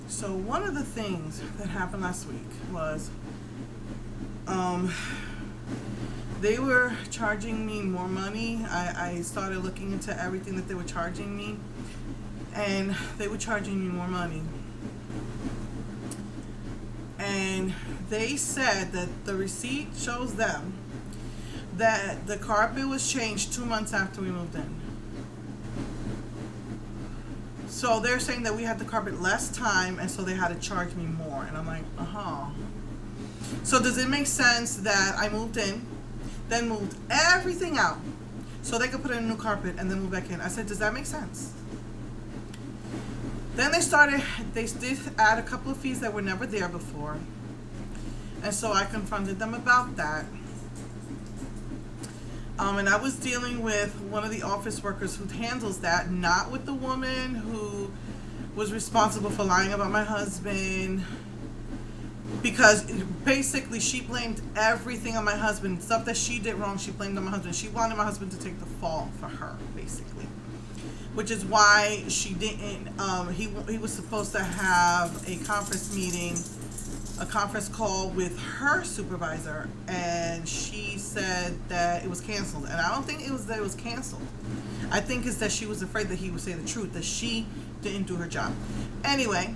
So one of the things that happened last week was they were charging me more money. I started looking into everything that they were charging me, and they were charging me more money. And they said that the receipt shows them that the carpet was changed 2 months after we moved in. So they're saying that we had the carpet less time, and so they had to charge me more. And I'm like, So does it make sense that I moved in, then moved everything out, so they could put in a new carpet and then move back in? I said, does that make sense? Then they did add a couple of fees that were never there before. And so I confronted them about that. And I was dealing with one of the office workers who handles that, not with the woman who was responsible for lying about my husband. Because basically she blamed everything on my husband. Stuff that she did wrong, she blamed on my husband. She wanted my husband to take the fall for her, basically. Which is why she didn't, he was supposed to have a conference call with her supervisor, and she said that it was canceled. And I don't think it was that it was canceled. I think it's that she was afraid that he would say the truth, that she didn't do her job. Anyway,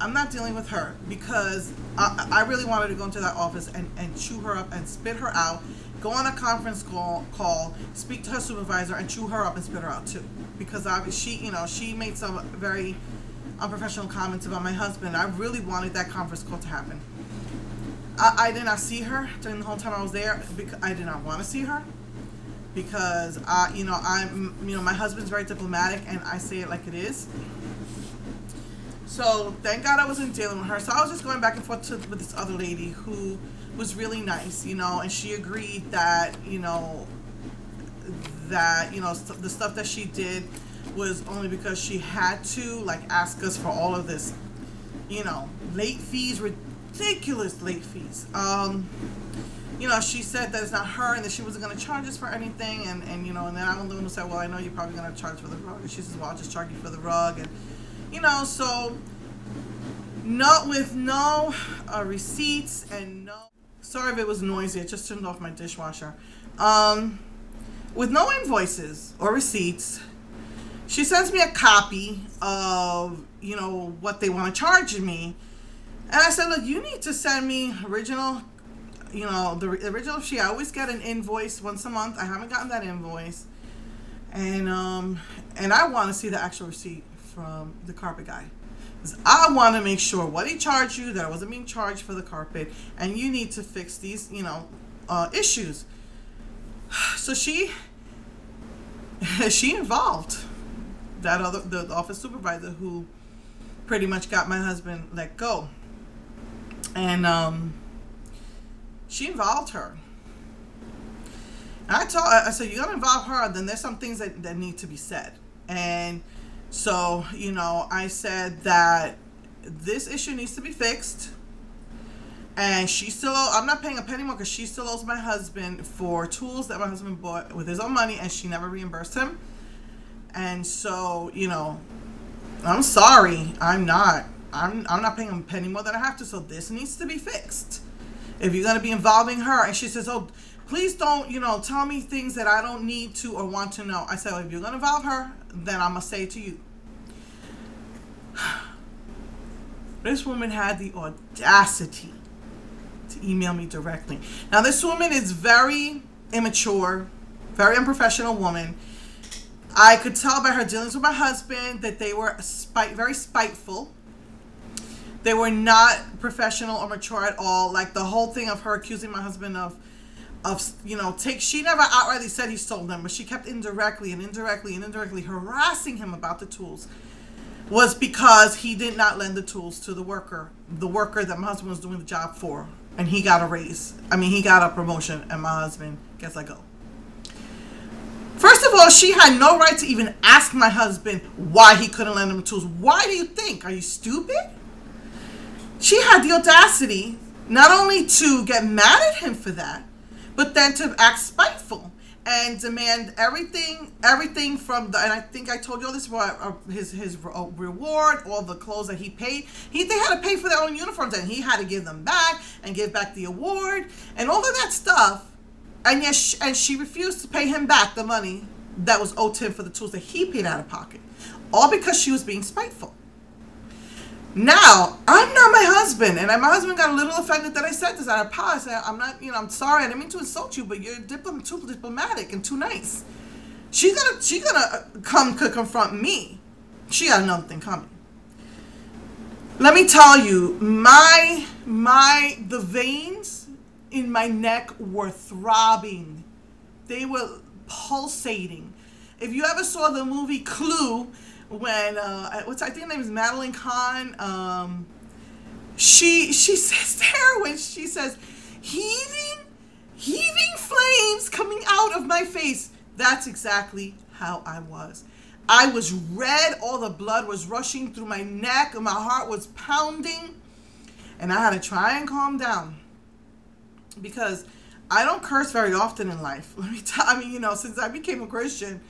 I'm not dealing with her because I really wanted to go into that office and chew her up and spit her out, go on a conference call, speak to her supervisor and chew her up and spit her out too. Because she made some very unprofessional comments about my husband. I really wanted that conference call to happen. I did not see her during the whole time I was there because I did not want to see her, because my husband's very diplomatic and I say it like it is. So thank God I wasn't dealing with her. So I was just going back and forth with this other lady who was really nice, and she agreed that the stuff that she did was only because she had to ask us for all of this, late fees, ridiculous late fees. She said that it's not her and that she wasn't going to charge us for anything, and then I'm the one who said, well, I know you're probably going to charge for the rug, and she says, well, I'll just charge you for the rug, and so with no receipts and no, sorry if it was noisy, I just turned off my dishwasher, with no invoices or receipts, she sends me a copy of what they want to charge me. And I said, look, you need to send me original, the original sheet. I always get an invoice once a month. I haven't gotten that invoice, and I want to see the actual receipt from the carpet guy, because I want to make sure what he charged you, that I wasn't being charged for the carpet, and you need to fix these issues. So she involved the office supervisor who pretty much got my husband let go, and she involved her. And I said, you're gonna involve her, then there's some things that need to be said. And so I said that this issue needs to be fixed, and I'm not paying a penny more because she still owes my husband for tools that my husband bought with his own money, and she never reimbursed him. And so I'm sorry, I'm not paying him a penny more than I have to, so this needs to be fixed. If you're going to be involving her, and she says, oh, please don't tell me things that I don't need to or want to know. I said, well, if you're going to involve her, then I'm going to say it to you. This woman had the audacity to email me directly. Now, this woman is very immature, very unprofessional woman. I could tell by her dealings with my husband that they were very spiteful. They were not professional or mature at all. Like the whole thing of her accusing my husband of she never outrightly said he stole them, but she kept indirectly harassing him about the tools, was because he did not lend the tools to the worker that my husband was doing the job for, and he got a raise. He got a promotion, and my husband gets let go. First of all, she had no right to even ask my husband why he couldn't lend him the tools. Why do you think? Are you stupid? She had the audacity not only to get mad at him for that, but then to act spiteful and demand everything from the, and I think I told you all this, his reward, all the clothes that he paid. They had to pay for their own uniforms, and he had to give them back and give back the award and all of that stuff. And yes, and she refused to pay him back the money that was owed to him for the tools that he paid out of pocket, all because she was being spiteful. Now, I'm not my husband, and my husband got a little offended that I said this. I apologize. I'm not, I'm sorry. I didn't mean to insult you, but you're too diplomatic and too nice. She's gonna come to confront me. She had another thing coming. Let me tell you, the veins in my neck were throbbing. They were pulsating. If you ever saw the movie Clue, when I think her name is Madeline Kahn, she says there, when she says heaving flames coming out of my face, that's exactly how I was. I was red, all the blood was rushing through my neck, and my heart was pounding, and I had to try and calm down, because I don't curse very often in life. Let me tell you, since I became a Christian.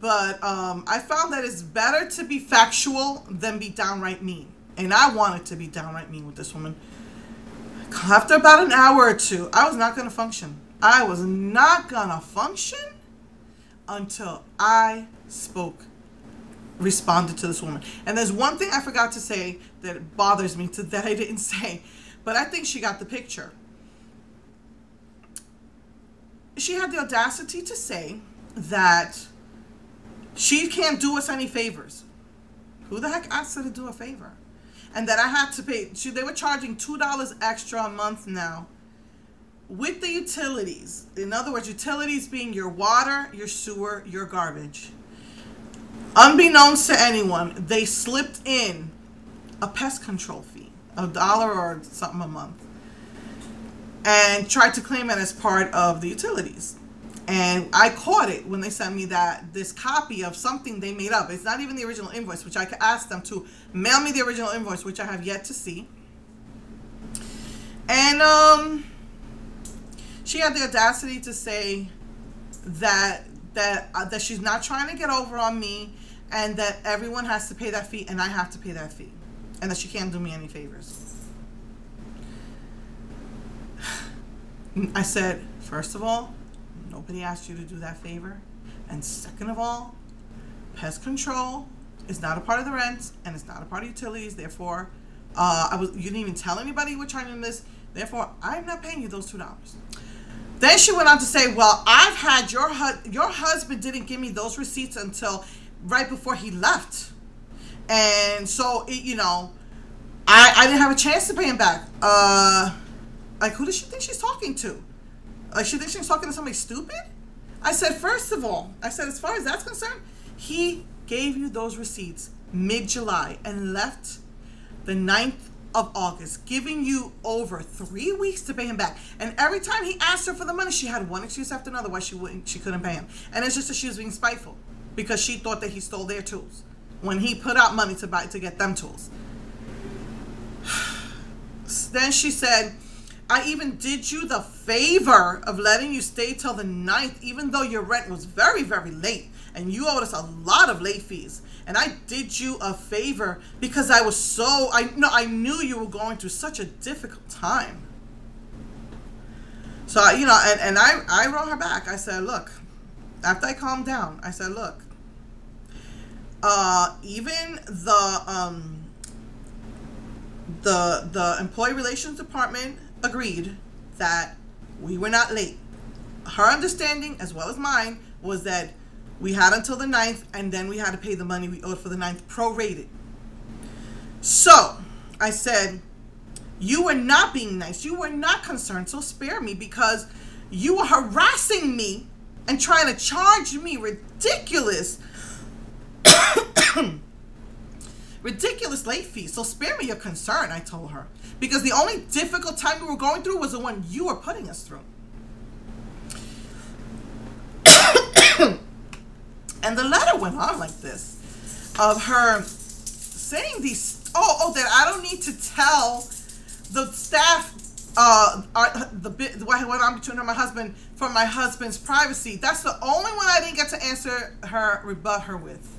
But I found that it's better to be factual than be downright mean. And I wanted to be downright mean with this woman. After about an hour or two, I was not going to function. I was not going to function until I responded to this woman. And there's one thing I forgot to say that bothers me that I didn't say. But I think she got the picture. She had the audacity to say that she can't do us any favors. Who the heck asked her to do a favor? And that I had to pay. They were charging $2 extra a month now with the utilities. In other words, utilities being your water, your sewer, your garbage. Unbeknownst to anyone, they slipped in a pest control fee, $1 or something a month, and tried to claim it as part of the utilities. And I caught it when they sent me this copy of something they made up. It's not even the original invoice, which I could ask them to mail me the original invoice, which I have yet to see. And she had the audacity to say that she's not trying to get over on me, and that everyone has to pay that fee, and I have to pay that fee, and that she can't do me any favors. I said, first of all, nobody asked you to do that favor. And second of all, pest control is not a part of the rent, and it's not a part of utilities. Therefore, you didn't even tell anybody you were charging this. Therefore, I'm not paying you those $2. Then she went on to say, well, I've had your husband didn't give me those receipts until right before he left. And so, I didn't have a chance to pay him back. Like, who does she think she's talking to? Like, she thinks she's talking to somebody stupid? I said, first of all, as far as that's concerned, he gave you those receipts mid-July and left the 9th of August, giving you over 3 weeks to pay him back. And every time he asked her for the money, she had one excuse after another why she couldn't pay him. And it's just that she was being spiteful because she thought that he stole their tools when he put out money to get them tools. Then she said, I even did you the favor of letting you stay till the 9th, even though your rent was very, very late, and you owed us a lot of late fees. And I did you a favor because I knew you were going through such a difficult time. So, and I wrote her back. I said, look, after I calmed down, I said, look, even the employee relations department agreed that we were not late. Her understanding, as well as mine, was that we had until the 9th, and then we had to pay the money we owed for the 9th prorated. So I said, you were not being nice. You were not concerned, so spare me, because you were harassing me and trying to charge me ridiculous late fees. So spare me your concern, I told her. Because the only difficult time we were going through was the one you were putting us through. And the letter went on like this, of her saying these, that I don't need to tell the staff what went on between her and my husband for my husband's privacy. That's the only one I didn't get to rebut her with.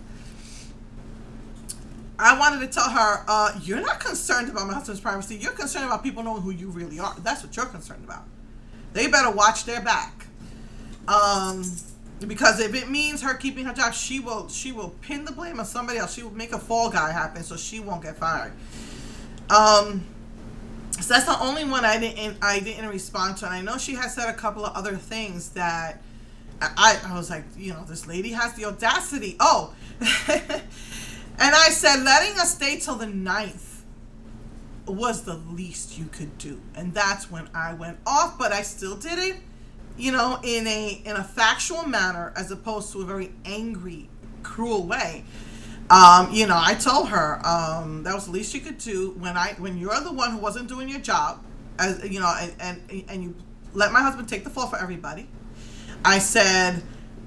I wanted to tell her, you're not concerned about my husband's privacy. You're concerned about people knowing who you really are. That's what you're concerned about. They better watch their back. Because if it means her keeping her job, she will pin the blame on somebody else. She will make a fall guy happen so she won't get fired. So that's the only one I didn't respond to. And I know she has said a couple of other things that I was like, you know, this lady has the audacity. Oh, and I said letting us stay till the 9th was the least you could do. And that's when I went off, but I still did it, you know, in a factual manner as opposed to a very angry, cruel way. You know, I told her that was the least you could do when you're the one who wasn't doing your job, as you know, and you let my husband take the fall for everybody. I said,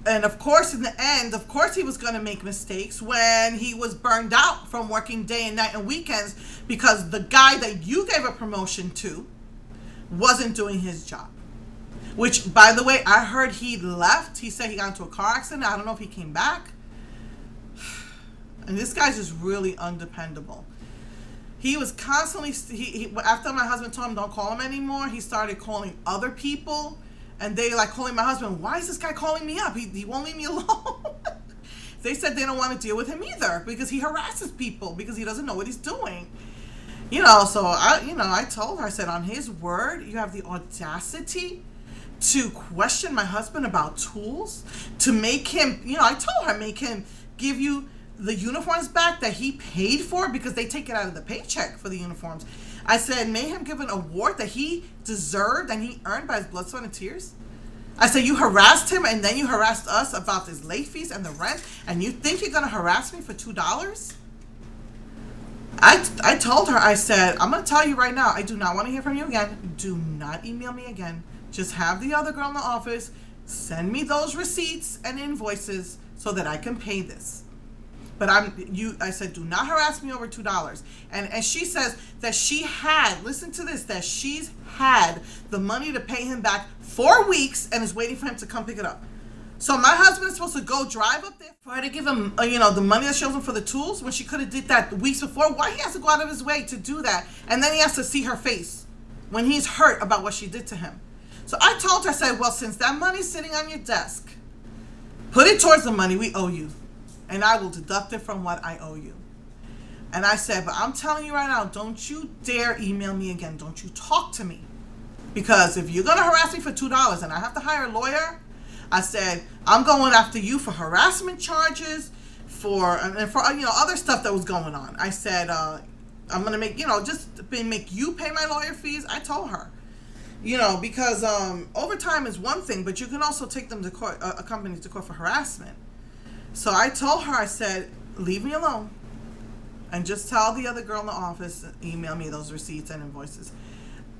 and of course, in the end, of course, he was going to make mistakes when he was burned out from working day and night and weekends because the guy that you gave a promotion to wasn't doing his job. Which, by the way, I heard he left. He said he got into a car accident. I don't know if he came back. And this guy's just really undependable. He was constantly, after my husband told him don't call him anymore, he started calling other people. And they like calling my husband, why is this guy calling me up? He won't leave me alone. They said they don't want to deal with him either because he harasses people because he doesn't know what he's doing. You know, so I told her, I said, on his word, you have the audacity to question my husband about tools, to make him, you know, I told her, make him give you the uniforms back that he paid for because they take it out of the paycheck for the uniforms. I said, may him give an award that he deserved and he earned by his blood, sweat, and tears. I said, you harassed him and then you harassed us about his late fees and the rent, and you think you're going to harass me for $2? I told her, I said, I'm going to tell you right now, I do not want to hear from you again. Do not email me again. Just have the other girl in the office send me those receipts and invoices so that I can pay this. But I said, do not harass me over $2. And she says that she had, listen to this, that she's had the money to pay him back 4 weeks and is waiting for him to come pick it up. So my husband is supposed to go drive up there for her to give him, you know, the money that she owes him for the tools when she could have did that weeks before. Why he has to go out of his way to do that? And then he has to see her face when he's hurt about what she did to him. So I told her, I said, well, since that money's sitting on your desk, put it towards the money we owe you. And I will deduct it from what I owe you. And I said, but I'm telling you right now, don't you dare email me again. Don't you talk to me. Because if you're going to harass me for $2 and I have to hire a lawyer, I said, I'm going after you for harassment charges, for you know, other stuff that was going on. I said, I'm going to make, you know, just make you pay my lawyer fees. I told her, you know, because overtime is one thing, but you can also take them to court, a company to court for harassment. So I told her, I said, leave me alone and just tell the other girl in the office, email me those receipts and invoices.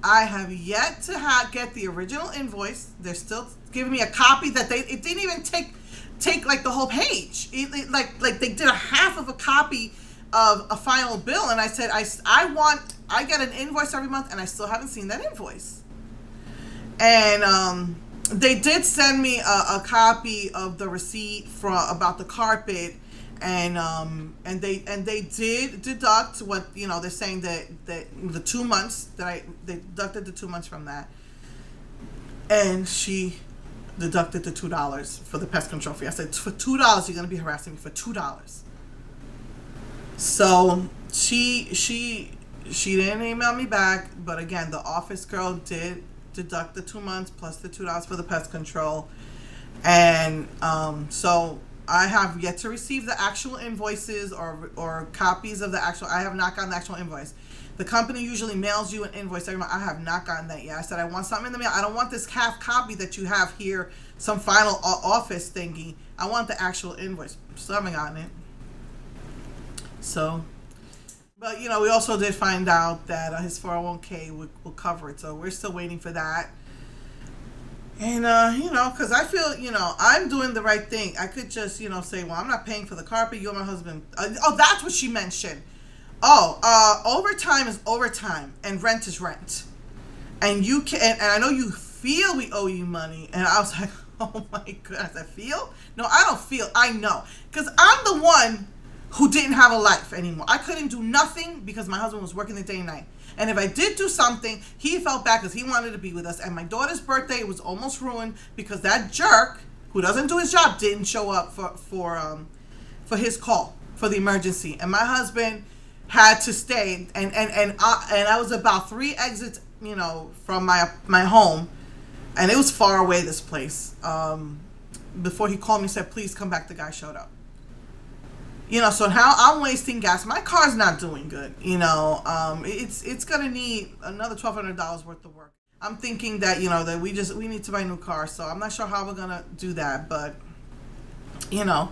I have yet to get the original invoice. They're still giving me a copy that it didn't even take like the whole page. Like they did a half of a copy of a final bill. And I said, I get an invoice every month and I still haven't seen that invoice. And, they did send me a copy of the receipt about the carpet, and they did deduct what, you know, they're saying that the 2 months they deducted the 2 months from that, and she deducted the $2 for the pest control fee. I said, for $2 you're gonna be harassing me for $2. So she didn't email me back, but again, the office girl did deduct the 2 months plus the $2 for the pest control. And so I have yet to receive the actual invoices or copies of the actual. I have not gotten the actual invoice. The company usually mails you an invoice every month. I have not gotten that yet. I said, I want something in the mail. I don't want this half copy that you have here, some final office thingy. I want the actual invoice. Still haven't gotten it. So, but, you know, we also did find out that his 401k will cover it. So we're still waiting for that. And, you know, because I feel, you know, I'm doing the right thing. I could just, you know, say, well, I'm not paying for the carpet. You're my husband. Oh, that's what she mentioned. Oh, overtime is overtime and rent is rent. and you can, and I know you feel we owe you money. And I was like, oh my goodness, I feel? No, I don't feel, I know. Because I'm the one who didn't have a life anymore. I couldn't do nothing because my husband was working the day and night. And if I did do something, he felt bad because he wanted to be with us. And my daughter's birthday was almost ruined because that jerk who doesn't do his job didn't show up for his call, for the emergency. And my husband had to stay. And I was about 3 exits, you know, from my home. And it was far away, this place. Before he called me and said, please come back, the guy showed up. You know, so now I'm wasting gas. My car's not doing good. You know, it's gonna need another $1,200 worth of work. I'm thinking that, you know, that we need to buy a new car. So I'm not sure how we're gonna do that, but you know,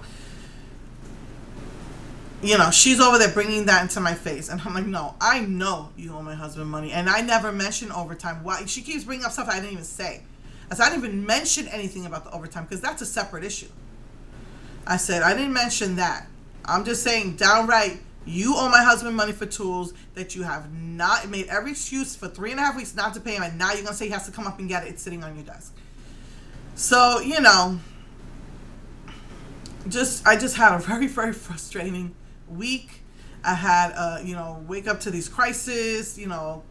she's over there bringing that into my face, and I'm like, no, I know you owe my husband money, and I never mentioned overtime. Why? She keeps bringing up stuff I didn't even say. I said I didn't even mention anything about the overtime because that's a separate issue. I said I didn't mention that. I'm just saying downright, you owe my husband money for tools that you have not made every excuse for 3.5 weeks not to pay him, and now you're gonna say he has to come up and get it. It's sitting on your desk. So, you know, I just had a very, very frustrating week. I had you know, wake up to these crises, you know,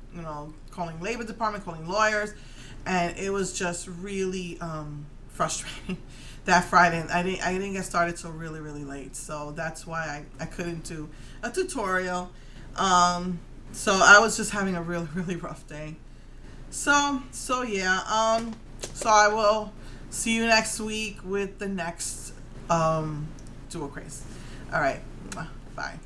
calling labor department, calling lawyers, and it was just really frustrating. That Friday, I didn't get started till really, really late, so that's why I couldn't do a tutorial. So I was just having a really, really rough day. So yeah. So I will see you next week with the next dual craze. All right, bye.